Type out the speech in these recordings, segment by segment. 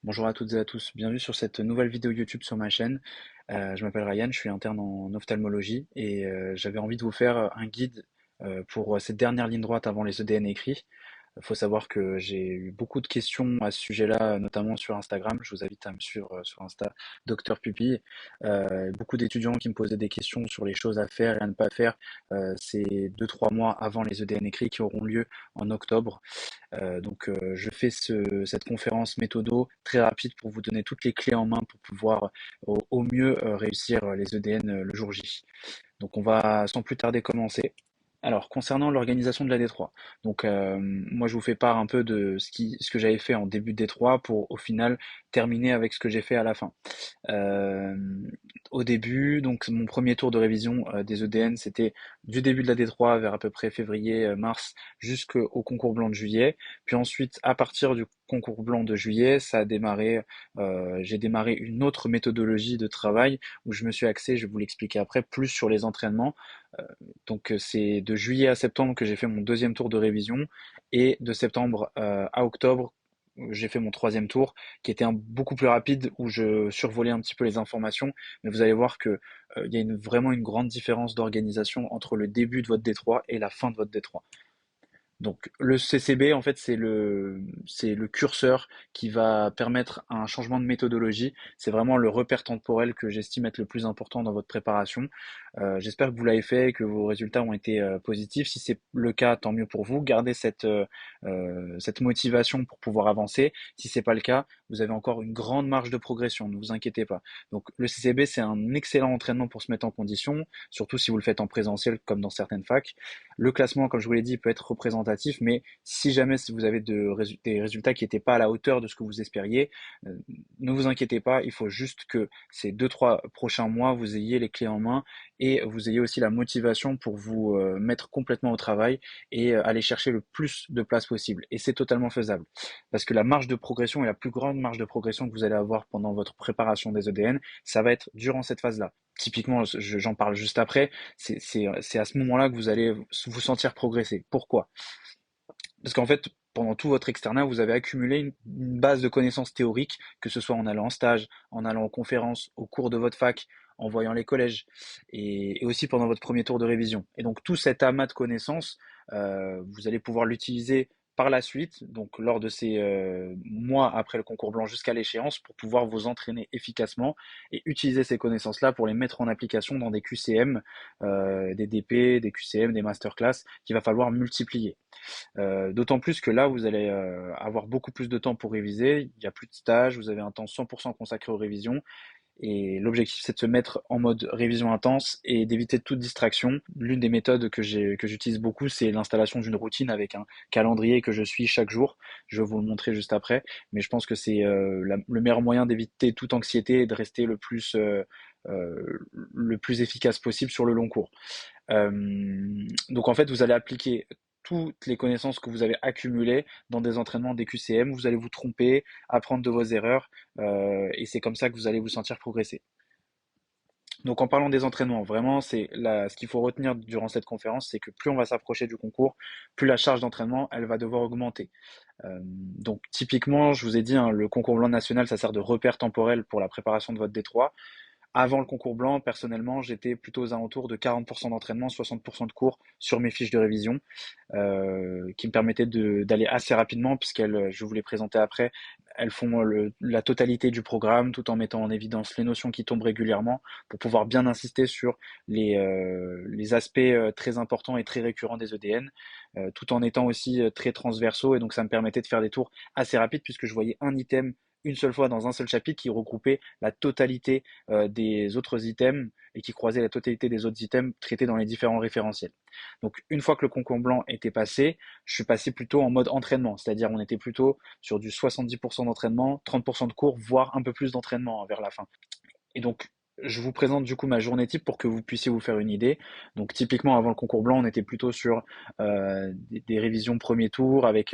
Bonjour à toutes et à tous, bienvenue sur cette nouvelle vidéo YouTube sur ma chaîne. Je m'appelle Ryan, je suis interne en ophtalmologie et j'avais envie de vous faire un guide pour cette dernière ligne droite avant les EDN écrits. Il faut savoir que j'ai eu beaucoup de questions à ce sujet-là, notamment sur Instagram. Je vous invite à me suivre sur Insta, Docteur Pupille. Beaucoup d'étudiants qui me posaient des questions sur les choses à faire et à ne pas faire ces 2-3 mois avant les EDN écrits qui auront lieu en octobre. Je fais cette conférence méthodo très rapide pour vous donner toutes les clés en main pour pouvoir au mieux réussir les EDN le jour J. Donc on va sans plus tarder commencer. Alors, concernant l'organisation de la D3, moi je vous fais part un peu de ce que j'avais fait en début de D3 pour au final terminer avec ce que j'ai fait à la fin. Euh, Au début, donc mon premier tour de révision des EDN, c'était du début de la D3 vers à peu près février-mars jusqu'au concours blanc de juillet. Puis ensuite, à partir du concours blanc de juillet, j'ai démarré une autre méthodologie de travail où je me suis axé, je vais vous l'expliquer après, plus sur les entraînements. C'est de juillet à septembre que j'ai fait mon deuxième tour de révision et de septembre à octobre j'ai fait mon troisième tour qui était beaucoup plus rapide où je survolais un petit peu les informations, mais vous allez voir que il y a vraiment une grande différence d'organisation entre le début de votre D3 et la fin de votre D3. Donc le CCB, en fait, c'est le curseur qui va permettre un changement de méthodologie. C'est vraiment le repère temporel que j'estime être le plus important dans votre préparation. J'espère que vous l'avez fait et que vos résultats ont été positifs. Si c'est le cas, tant mieux pour vous. Gardez cette motivation pour pouvoir avancer. Si c'est pas le cas, vous avez encore une grande marge de progression. Ne vous inquiétez pas. Donc le CCB, c'est un excellent entraînement pour se mettre en condition, surtout si vous le faites en présentiel comme dans certaines facs. Le classement, comme je vous l'ai dit, peut être représentatif, mais si jamais vous avez des résultats qui n'étaient pas à la hauteur de ce que vous espériez, euh, ne vous inquiétez pas, il faut juste que ces 2-3 prochains mois, vous ayez les clés en main et vous ayez aussi la motivation pour vous mettre complètement au travail et aller chercher le plus de places possible. Et c'est totalement faisable. Parce que la marge de progression et la plus grande marge de progression que vous allez avoir pendant votre préparation des EDN, ça va être durant cette phase-là. Typiquement, j'en parle juste après, c'est à ce moment-là que vous allez vous sentir progresser. Pourquoi? Parce qu'en fait, pendant tout votre externat, vous avez accumulé une base de connaissances théoriques, que ce soit en allant en stage, en allant en conférence, au cours de votre fac, en voyant les collèges, et aussi pendant votre premier tour de révision. Et donc tout cet amas de connaissances, vous allez pouvoir l'utiliser par la suite, donc lors de ces mois après le concours blanc jusqu'à l'échéance, pour pouvoir vous entraîner efficacement et utiliser ces connaissances-là pour les mettre en application dans des QCM, des DP, des QCM, des masterclass qu'il va falloir multiplier. D'autant plus que là, vous allez avoir beaucoup plus de temps pour réviser. Il n'y a plus de stage, vous avez un temps 100% consacré aux révisions. Et l'objectif, c'est de se mettre en mode révision intense et d'éviter toute distraction. L'une des méthodes que j'utilise beaucoup, c'est l'installation d'une routine avec un calendrier que je suis chaque jour. Je vais vous le montrer juste après. Mais je pense que c'est le meilleur moyen d'éviter toute anxiété et de rester le plus efficace possible sur le long cours. Donc en fait, vous allez appliquer toutes les connaissances que vous avez accumulées dans des entraînements des QCM, vous allez vous tromper, apprendre de vos erreurs, et c'est comme ça que vous allez vous sentir progresser. Donc en parlant des entraînements, vraiment, ce qu'il faut retenir durant cette conférence, c'est que plus on va s'approcher du concours, plus la charge d'entraînement, elle va devoir augmenter. Donc typiquement, je vous ai dit, hein, le concours blanc national, ça sert de repère temporel pour la préparation de votre D3. Avant le concours blanc, personnellement, j'étais plutôt aux alentours de 40% d'entraînement, 60% de cours sur mes fiches de révision, qui me permettaient d'aller assez rapidement, puisqu'elles, je vais vous les présenter après, elles font la totalité du programme, tout en mettant en évidence les notions qui tombent régulièrement, pour pouvoir bien insister sur les aspects très importants et très récurrents des EDN, tout en étant aussi très transversaux, et donc ça me permettait de faire des tours assez rapides, puisque je voyais un item une seule fois dans un seul chapitre qui regroupait la totalité des autres items et qui croisait la totalité des autres items traités dans les différents référentiels. Donc une fois que le concours blanc était passé, je suis passé plutôt en mode entraînement, c'est-à-dire on était plutôt sur du 70% d'entraînement, 30% de cours, voire un peu plus d'entraînement vers la fin. Et donc, je vous présente du coup ma journée type pour que vous puissiez vous faire une idée. Donc, typiquement, avant le concours blanc, on était plutôt sur des révisions premier tour avec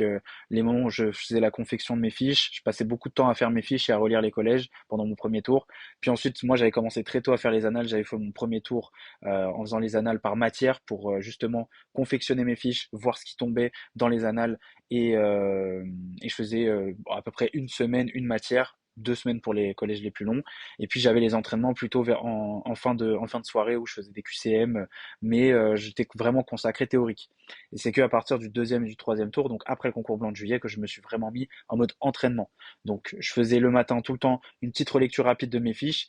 les moments où je faisais la confection de mes fiches. Je passais beaucoup de temps à faire mes fiches et à relire les collèges pendant mon premier tour. Puis ensuite, moi, j'avais commencé très tôt à faire les annales. J'avais fait mon premier tour en faisant les annales par matière pour justement confectionner mes fiches, voir ce qui tombait dans les annales et je faisais à peu près une semaine, une matière 2 semaines pour les collèges les plus longs. Et puis j'avais les entraînements plutôt en fin de soirée où je faisais des QCM, mais j'étais vraiment consacré théorique. Et c'est que à partir du deuxième et du troisième tour, donc après le concours blanc de juillet, que je me suis vraiment mis en mode entraînement. Donc je faisais le matin tout le temps une petite relecture rapide de mes fiches.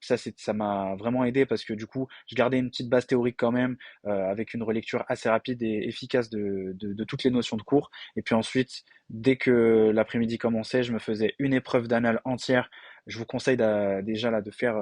Ça m'a vraiment aidé parce que du coup, je gardais une petite base théorique quand même, avec une relecture assez rapide et efficace de toutes les notions de cours. Et puis ensuite, dès que l'après-midi commençait, je me faisais une épreuve d'anal entière. Je vous conseille déjà là de faire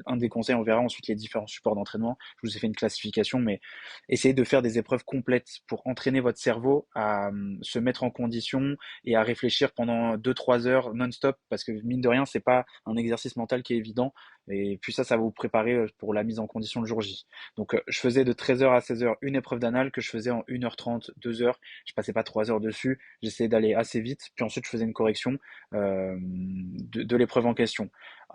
un des conseils, on verra ensuite les différents supports d'entraînement. Je vous ai fait une classification, mais essayez de faire des épreuves complètes pour entraîner votre cerveau à se mettre en condition et à réfléchir pendant 2-3 heures non-stop, parce que mine de rien, c'est pas un exercice mental qui est évident. Et puis ça va vous préparer pour la mise en condition le jour J. Donc je faisais de 13h à 16h une épreuve d'anal que je faisais en 1h30, 2 heures. Je passais pas 3 heures dessus. J'essayais d'aller assez vite. Puis ensuite, je faisais une correction de l'épreuve en question.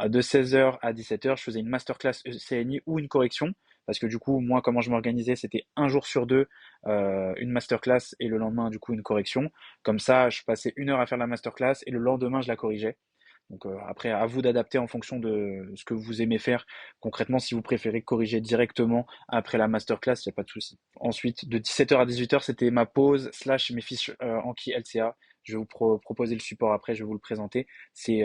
De 16h à 17h, je faisais une masterclass CNI ou une correction. Parce que du coup, moi, comment je m'organisais, c'était un jour sur deux, une masterclass et le lendemain, du coup, une correction. Comme ça, je passais 1 heure à faire la masterclass et le lendemain, je la corrigeais. Donc après, à vous d'adapter en fonction de ce que vous aimez faire. Concrètement, si vous préférez corriger directement après la masterclass, il n'y a pas de souci. Ensuite, de 17h à 18h, c'était ma pause slash mes fiches Anki LCA. Je vais vous proposer le support après, je vais vous le présenter. C'est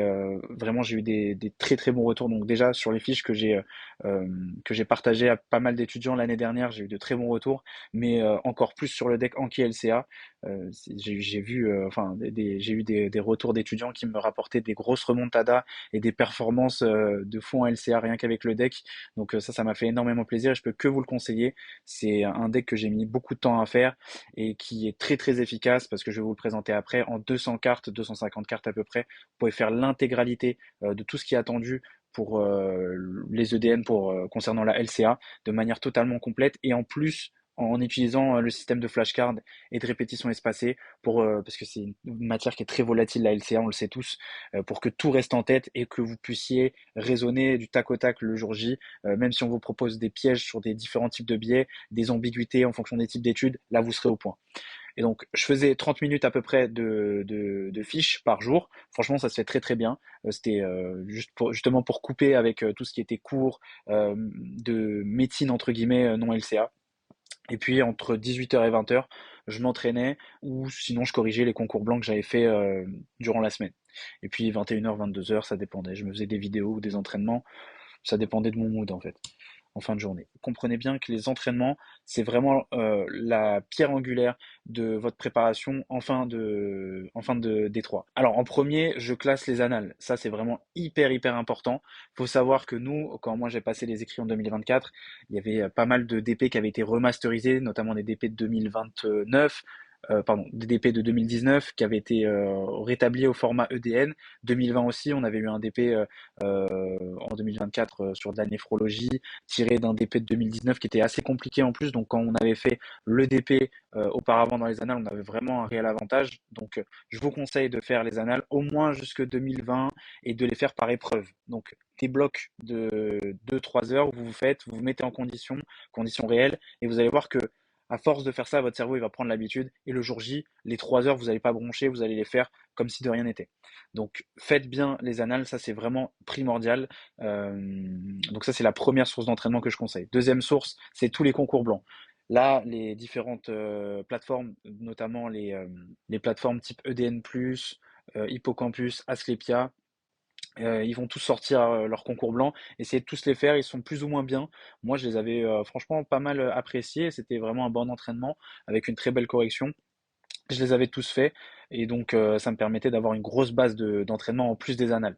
vraiment, j'ai eu des très très bons retours. Donc déjà sur les fiches euh, que j'ai partagées à pas mal d'étudiants l'année dernière, j'ai eu de très bons retours. Mais encore plus sur le deck Anki LCA. J'ai vu, enfin, j'ai eu des retours d'étudiants qui me rapportaient des grosses remontadas et des performances de fou en LCA rien qu'avec le deck. Donc ça m'a fait énormément plaisir et je peux que vous le conseiller. C'est un deck que j'ai mis beaucoup de temps à faire et qui est très très efficace parce que je vais vous le présenter après en 200 cartes, 250 cartes à peu près. Vous pouvez faire l'intégralité de tout ce qui est attendu pour les EDN concernant la LCA de manière totalement complète et en plus en utilisant le système de flashcard et de répétition espacée parce que c'est une matière qui est très volatile, la LCA, on le sait tous, pour que tout reste en tête et que vous puissiez raisonner du tac au tac le jour J, même si on vous propose des pièges sur des différents types de biais, des ambiguïtés en fonction des types d'études, là vous serez au point. Et donc, je faisais 30 minutes à peu près de fiches par jour. Franchement, ça se fait très très bien. C'était justement pour couper avec tout ce qui était cours de médecine entre guillemets non LCA. Et puis entre 18h et 20h, je m'entraînais ou sinon je corrigeais les concours blancs que j'avais fait durant la semaine. Et puis 21h, 22h, ça dépendait. Je me faisais des vidéos ou des entraînements. Ça dépendait de mon mood en fait, en fin de journée. Comprenez bien que les entraînements, c'est vraiment la pierre angulaire de votre préparation en fin de D3. Alors en premier, je classe les annales. Ça, c'est vraiment hyper hyper important. Faut savoir que nous, quand moi j'ai passé les écrits en 2024, il y avait pas mal de DP qui avaient été remasterisés, notamment des DP de 2029. Pardon, des DP de 2019 qui avaient été rétablis au format EDN. 2020 aussi, on avait eu un DP en 2024 sur de la néphrologie, tiré d'un DP de 2019 qui était assez compliqué en plus. Donc quand on avait fait le DP auparavant dans les annales, on avait vraiment un réel avantage. Donc je vous conseille de faire les annales au moins jusque 2020 et de les faire par épreuve. Donc des blocs de 2-3 heures, vous vous mettez en condition réelle, et vous allez voir que à force de faire ça, votre cerveau il va prendre l'habitude, et le jour J, les 3 heures, vous n'allez pas broncher, vous allez les faire comme si de rien n'était. Donc faites bien les annales, ça c'est vraiment primordial. Donc ça c'est la première source d'entraînement que je conseille. Deuxième source, c'est tous les concours blancs. Là, les différentes plateformes, notamment les plateformes type EDN+, Hippocampus, Asclepia, ils vont tous sortir leurs concours blancs, essayez de tous les faire, ils sont plus ou moins bien. Moi, je les avais franchement pas mal appréciés, c'était vraiment un bon entraînement avec une très belle correction. Je les avais tous faits et donc ça me permettait d'avoir une grosse base d'entraînement en plus des annales.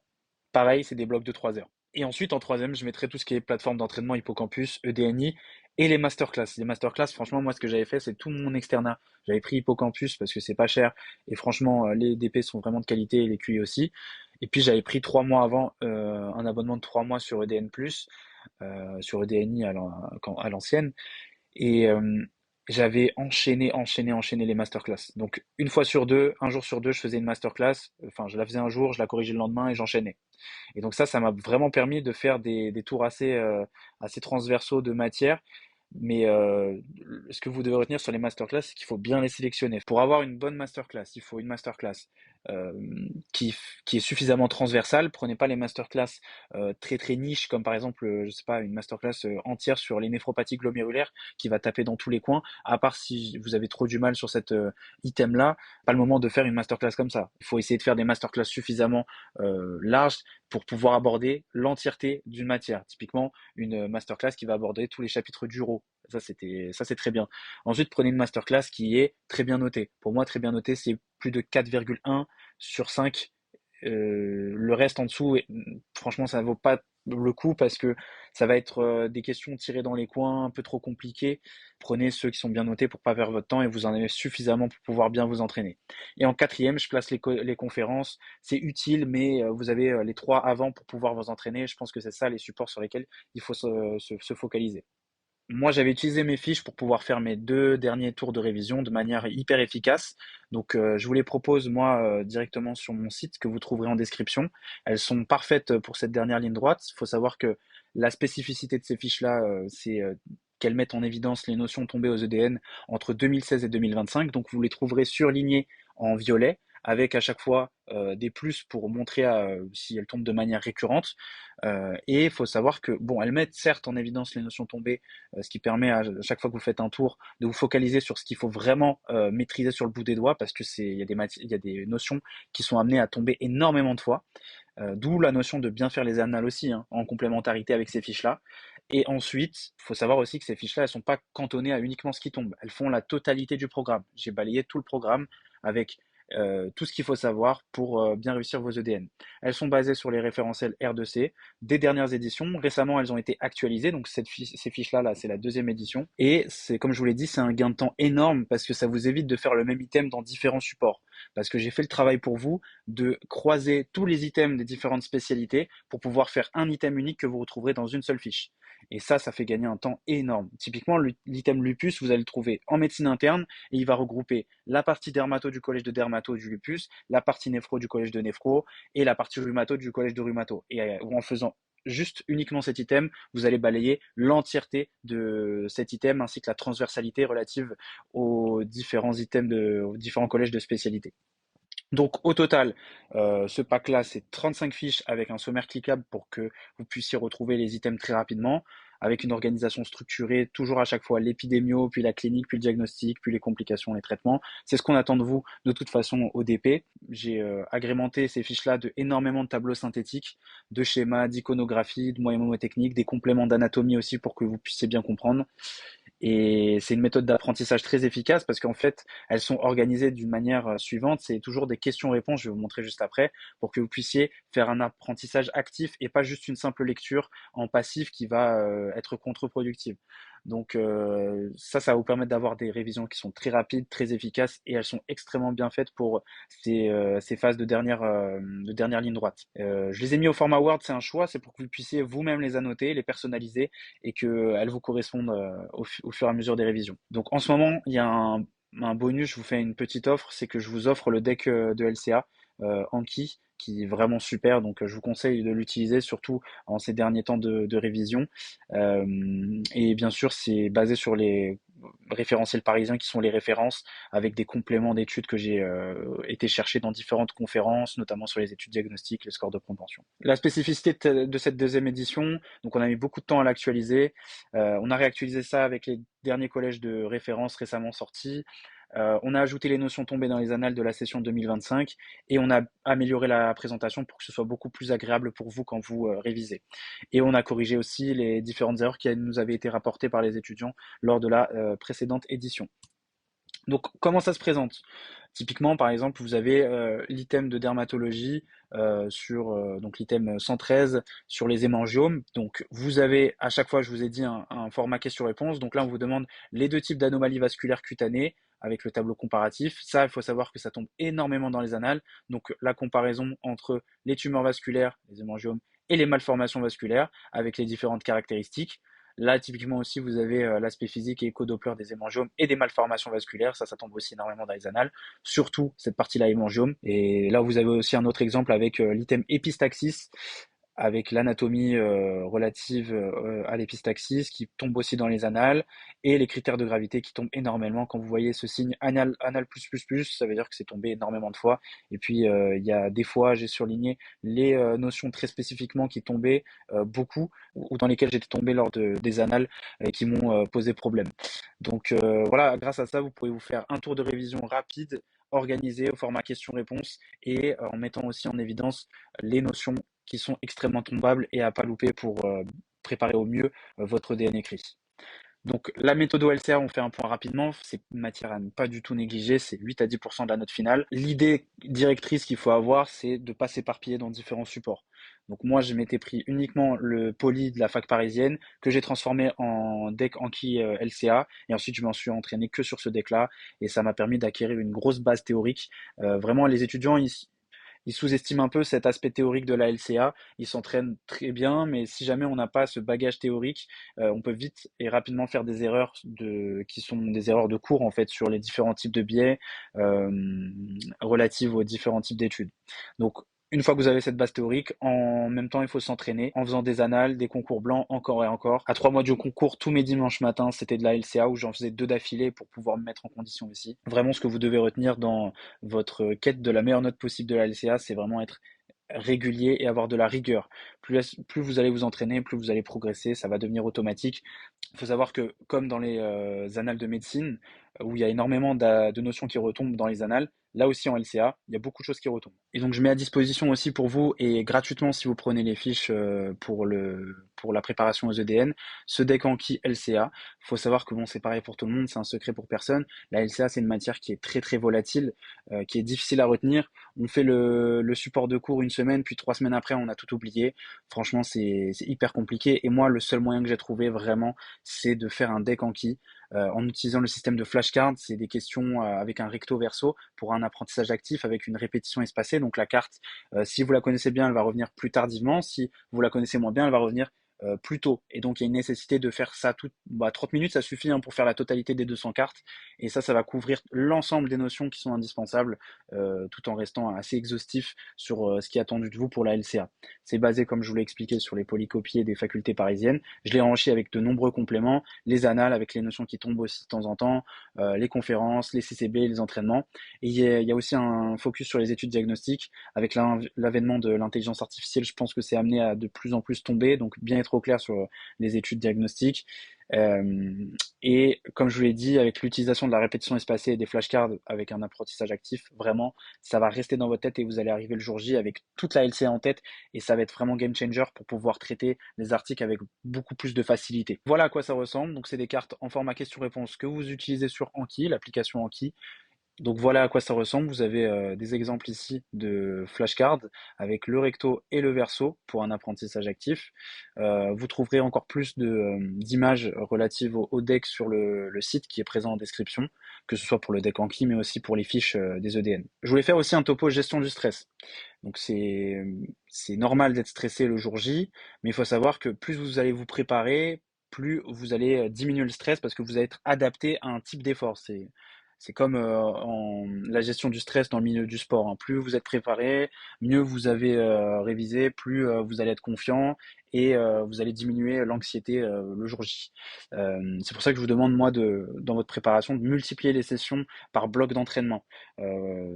Pareil, c'est des blocs de 3 heures. Et ensuite, en troisième, je mettrai tout ce qui est plateforme d'entraînement Hippocampus, EDNI et les masterclass. Les masterclass, franchement, moi, ce que j'avais fait, c'est tout mon externat. J'avais pris Hippocampus parce que c'est pas cher et franchement, les DP sont vraiment de qualité et les QI aussi. Et puis, j'avais pris 3 mois avant un abonnement de 3 mois sur EDN+, sur EDNI à l'ancienne. Et j'avais enchaîné les masterclass. Donc une fois sur deux, un jour sur deux, je faisais une masterclass. Enfin, je la faisais un jour, je la corrigeais le lendemain et j'enchaînais. Et donc ça m'a vraiment permis de faire des tours assez transversaux de matière. Mais ce que vous devez retenir sur les masterclass, c'est qu'il faut bien les sélectionner. Pour avoir une bonne masterclass, il faut une masterclass euh, qui est suffisamment transversale. Prenez pas les masterclass très très niches, comme par exemple, je sais pas, une masterclass entière sur les néphropathies glomérulaires qui va taper dans tous les coins. À part si vous avez trop du mal sur cet item-là, pas le moment de faire une masterclass comme ça. Il faut essayer de faire des masterclass suffisamment larges pour pouvoir aborder l'entièreté d'une matière. Typiquement, une masterclass qui va aborder tous les chapitres du RAW. Ça c'est très bien. Ensuite, prenez une masterclass qui est très bien notée. Pour moi, très bien notée, c'est plus de 4,1 sur 5. Le reste en dessous, franchement, ça ne vaut pas le coup parce que ça va être des questions tirées dans les coins, un peu trop compliquées. Prenez ceux qui sont bien notés pour pas perdre votre temps et vous en avez suffisamment pour pouvoir bien vous entraîner. Et en quatrième, je place les conférences. C'est utile, mais vous avez les trois avant pour pouvoir vous entraîner. Je pense que c'est ça les supports sur lesquels il faut se focaliser. Moi, j'avais utilisé mes fiches pour pouvoir faire mes 2 derniers tours de révision de manière hyper efficace. Donc, je vous les propose, moi, directement sur mon site que vous trouverez en description. Elles sont parfaites pour cette dernière ligne droite. Il faut savoir que la spécificité de ces fiches-là, c'est qu'elles mettent en évidence les notions tombées aux EDN entre 2016 et 2025. Donc, vous les trouverez surlignées en violet avec à chaque fois des plus pour montrer si elles tombent de manière récurrente. Et il faut savoir que, bon, elles mettent certes en évidence les notions tombées, ce qui permet à chaque fois que vous faites un tour de vous focaliser sur ce qu'il faut vraiment maîtriser sur le bout des doigts, parce que il y a des notions qui sont amenées à tomber énormément de fois. D'où la notion de bien faire les annales aussi, hein, en complémentarité avec ces fiches-là. Et ensuite, il faut savoir aussi que ces fiches-là, elles sont pas cantonnées à uniquement ce qui tombe. Elles font la totalité du programme. J'ai balayé tout le programme avec tout ce qu'il faut savoir pour bien réussir vos EDN. Elles sont basées sur les référentiels R2C des dernières éditions. Récemment, elles ont été actualisées, donc ces fiches-là, là, c'est la deuxième édition. Et c'est, comme je vous l'ai dit, c'est un gain de temps énorme parce que ça vous évite de faire le même item dans différents supports. Parce que j'ai fait le travail pour vous de croiser tous les items des différentes spécialités pour pouvoir faire un item unique que vous retrouverez dans une seule fiche. Et ça fait gagner un temps énorme. Typiquement, l'item lupus, vous allez le trouver en médecine interne et il va regrouper la partie dermato du collège de dermato du lupus, la partie néphro du collège de néphro et la partie rhumato du collège de rhumato. Et en faisant juste uniquement cet item, vous allez balayer l'entièreté de cet item ainsi que la transversalité relative aux différents items aux différents collèges de spécialité. Donc au total, ce pack-là, c'est 35 fiches avec un sommaire cliquable pour que vous puissiez retrouver les items très rapidement, avec une organisation structurée, toujours à chaque fois l'épidémio, puis la clinique, puis le diagnostic, puis les complications, les traitements. C'est ce qu'on attend de vous de toute façon au DP. J'ai agrémenté ces fiches-là de énormément de tableaux synthétiques, de schémas, d'iconographie, de moyens mnémotechniques, des compléments d'anatomie aussi pour que vous puissiez bien comprendre. Et c'est une méthode d'apprentissage très efficace parce qu'en fait, elles sont organisées d'une manière suivante. C'est toujours des questions-réponses, je vais vous montrer juste après, pour que vous puissiez faire un apprentissage actif et pas juste une simple lecture en passif qui va être contre-productive. Donc ça va vous permettre d'avoir des révisions qui sont très rapides, très efficaces et elles sont extrêmement bien faites pour ces phases de dernière ligne droite. Je les ai mis au format Word, c'est un choix, c'est pour que vous puissiez vous-même les annoter, les personnaliser et qu'elles vous correspondent au fur et à mesure des révisions. Donc en ce moment, il y a un bonus, je vous fais une petite offre, c'est que je vous offre le deck de LCA Anki qui est vraiment super, donc je vous conseille de l'utiliser surtout en ces derniers temps de révision. Et bien sûr, c'est basé sur les référentiels parisiens qui sont les références avec des compléments d'études que j'ai été chercher dans différentes conférences, notamment sur les études diagnostiques, les scores de propension. La spécificité de cette deuxième édition, donc on a mis beaucoup de temps à l'actualiser. On a réactualisé ça avec les derniers collèges de référence récemment sortis. On a ajouté les notions tombées dans les annales de la session 2025 et on a amélioré la présentation pour que ce soit beaucoup plus agréable pour vous quand vous révisez. Et on a corrigé aussi les différentes erreurs qui nous avaient été rapportées par les étudiants lors de la précédente édition. Donc, comment ça se présente? Typiquement, par exemple, vous avez l'item de dermatologie sur donc l'item 113 sur les hémangiomes. Donc, vous avez à chaque fois, je vous ai dit, un format question-réponse. Donc là, on vous demande les deux types d'anomalies vasculaires cutanées avec le tableau comparatif. Ça, il faut savoir que ça tombe énormément dans les annales. Donc, la comparaison entre les tumeurs vasculaires, les hémangiomes, et les malformations vasculaires avec les différentes caractéristiques. Là, typiquement aussi, vous avez l'aspect physique et écho-doppler des hémangiomes et des malformations vasculaires. Ça tombe aussi énormément dans les annales. Surtout cette partie-là hémangiome. Et là, vous avez aussi un autre exemple avec l'item épistaxis avec l'anatomie relative à l'épistaxis qui tombe aussi dans les annales et les critères de gravité qui tombent énormément. Quand vous voyez ce signe anal plus, ça veut dire que c'est tombé énormément de fois. Et puis il y a des fois, j'ai surligné les notions très spécifiquement qui tombaient beaucoup ou dans lesquelles j'étais tombé lors des annales et qui m'ont posé problème. Donc voilà, grâce à ça, vous pouvez vous faire un tour de révision rapide, organisé au format questions-réponses et en mettant aussi en évidence les notions qui sont extrêmement tombables et à pas louper pour préparer au mieux votre DN écrit. Donc la méthode LCA, on fait un point rapidement, c'est une matière à ne pas du tout négliger, c'est 8 à 10% de la note finale. L'idée directrice qu'il faut avoir, c'est de ne pas s'éparpiller dans différents supports. Donc moi, je m'étais pris uniquement le poly de la fac parisienne que j'ai transformé en deck Anki LCA et ensuite je m'en suis entraîné que sur ce deck-là et ça m'a permis d'acquérir une grosse base théorique. Vraiment, les étudiants, ils sous-estiment un peu cet aspect théorique de la LCA. Ils s'entraînent très bien, mais si jamais on n'a pas ce bagage théorique, on peut vite et rapidement faire des erreurs qui sont des erreurs de cours en fait sur les différents types de biais euh, relatives aux différents types d'études. Donc une fois que vous avez cette base théorique, en même temps, il faut s'entraîner en faisant des annales, des concours blancs, encore et encore. À 3 mois du concours, tous mes dimanches matins, c'était de la LCA où j'en faisais 2 d'affilée pour pouvoir me mettre en condition aussi. Vraiment, ce que vous devez retenir dans votre quête de la meilleure note possible de la LCA, c'est vraiment être régulier et avoir de la rigueur. Plus vous allez vous entraîner, plus vous allez progresser, ça va devenir automatique. Il faut savoir que, comme dans les annales de médecine, où il y a énormément de notions qui retombent dans les annales, là aussi en LCA, il y a beaucoup de choses qui retombent. Et donc je mets à disposition aussi pour vous, et gratuitement si vous prenez les fiches pour la préparation aux EDN, ce deck Anki LCA. Il faut savoir que bon, c'est pareil pour tout le monde, c'est un secret pour personne. La LCA, c'est une matière qui est très très volatile, qui est difficile à retenir. On fait le support de cours une semaine, puis 3 semaines après, on a tout oublié. Franchement, c'est hyper compliqué. Et moi, le seul moyen que j'ai trouvé vraiment, c'est de faire un deck Anki en utilisant le système de flashcards. C'est des questions avec un recto verso pour un apprentissage actif avec une répétition espacée. Donc la carte, si vous la connaissez bien, elle va revenir plus tardivement. Si vous la connaissez moins bien, elle va revenir plus tôt. Et donc il y a une nécessité de faire ça 30 minutes, ça suffit hein, pour faire la totalité des 200 cartes. Et ça va couvrir l'ensemble des notions qui sont indispensables, tout en restant assez exhaustif sur ce qui est attendu de vous pour la LCA. C'est basé, comme je vous l'ai expliqué, sur les polycopiés des facultés parisiennes. Je l'ai enrichi avec de nombreux compléments, les annales avec les notions qui tombent aussi de temps en temps, les conférences, les CCB, les entraînements. Et il y a aussi un focus sur les études diagnostiques. Avec l'avènement de l'intelligence artificielle, je pense que c'est amené à de plus en plus tomber, donc bien être au clair sur les études diagnostiques. Euh, et comme je vous l'ai dit, avec l'utilisation de la répétition espacée et des flashcards avec un apprentissage actif, vraiment, ça va rester dans votre tête et vous allez arriver le jour J avec toute la LCA en tête et ça va être vraiment game changer pour pouvoir traiter les articles avec beaucoup plus de facilité. Voilà à quoi ça ressemble. Donc, c'est des cartes en format question-réponse que vous utilisez sur Anki, l'application Anki. Donc voilà à quoi ça ressemble. Vous avez des exemples ici de flashcards avec le recto et le verso pour un apprentissage actif. Vous trouverez encore plus d'images relatives au deck sur le site qui est présent en description, que ce soit pour le deck Anki mais aussi pour les fiches des EDN. Je voulais faire aussi un topo gestion du stress. Donc c'est normal d'être stressé le jour J, mais il faut savoir que plus vous allez vous préparer, plus vous allez diminuer le stress parce que vous allez être adapté à un type d'effort. C'est comme en la gestion du stress dans le milieu du sport, hein. Plus vous êtes préparé, mieux vous avez révisé, plus vous allez être confiant et vous allez diminuer l'anxiété le jour J. C'est pour ça que je vous demande, moi, dans votre préparation, de multiplier les sessions par bloc d'entraînement.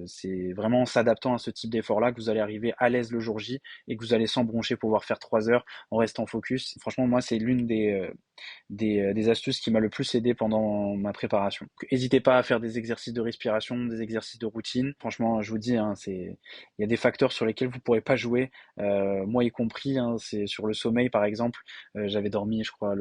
C'est vraiment en s'adaptant à ce type d'effort-là que vous allez arriver à l'aise le jour J et que vous allez sans broncher pouvoir faire 3 heures en restant focus. Franchement, moi, c'est l'une des astuces qui m'a le plus aidé pendant ma préparation. N'hésitez pas à faire des exercices de respiration, des exercices de routine. Franchement, je vous dis, hein, il y a des facteurs sur lesquels vous pourrez pas jouer, moi y compris. Hein, c'est sur le sommeil, par exemple. J'avais dormi, je crois,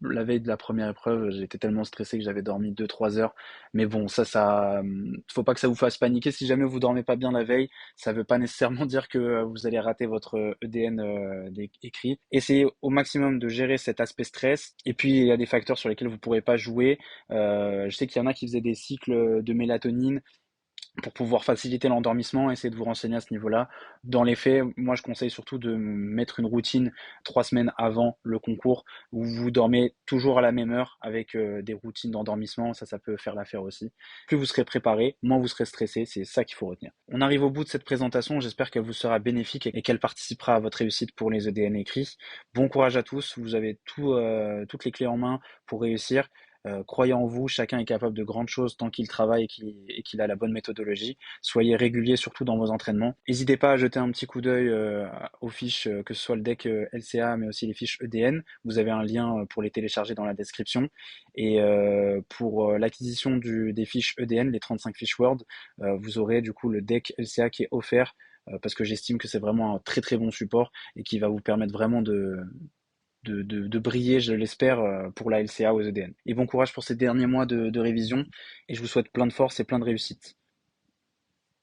la veille de la première épreuve, j'étais tellement stressé que j'avais dormi 2, 3 heures. Mais bon, faut pas que ça vous fasse paniquer. Si jamais vous dormez pas bien la veille, ça veut pas nécessairement dire que vous allez rater votre EDN écrit. Essayez au maximum de gérer cet aspect stress. Et puis, il y a des facteurs sur lesquels vous pourrez pas jouer. Je sais qu'il y en a qui faisaient des cycles de mélatonine pour pouvoir faciliter l'endormissement, essayer de vous renseigner à ce niveau-là. Dans les faits, moi je conseille surtout de mettre une routine 3 semaines avant le concours où vous dormez toujours à la même heure avec des routines d'endormissement, ça peut faire l'affaire aussi. Plus vous serez préparé, moins vous serez stressé, c'est ça qu'il faut retenir. On arrive au bout de cette présentation, j'espère qu'elle vous sera bénéfique et qu'elle participera à votre réussite pour les EDN écrits. Bon courage à tous, vous avez toutes les clés en main pour réussir. Croyez en vous, chacun est capable de grandes choses tant qu'il travaille et qu'il a la bonne méthodologie. Soyez régulier surtout dans vos entraînements. N'hésitez pas à jeter un petit coup d'œil aux fiches, que ce soit le deck LCA, mais aussi les fiches EDN. Vous avez un lien pour les télécharger dans la description. Et pour l'acquisition des fiches EDN, les 35 fiches Word, vous aurez du coup le deck LCA qui est offert parce que j'estime que c'est vraiment un très très bon support et qui va vous permettre vraiment de briller, je l'espère, pour la LCA aux EDN. Et bon courage pour ces derniers mois de révision, et je vous souhaite plein de force et plein de réussite.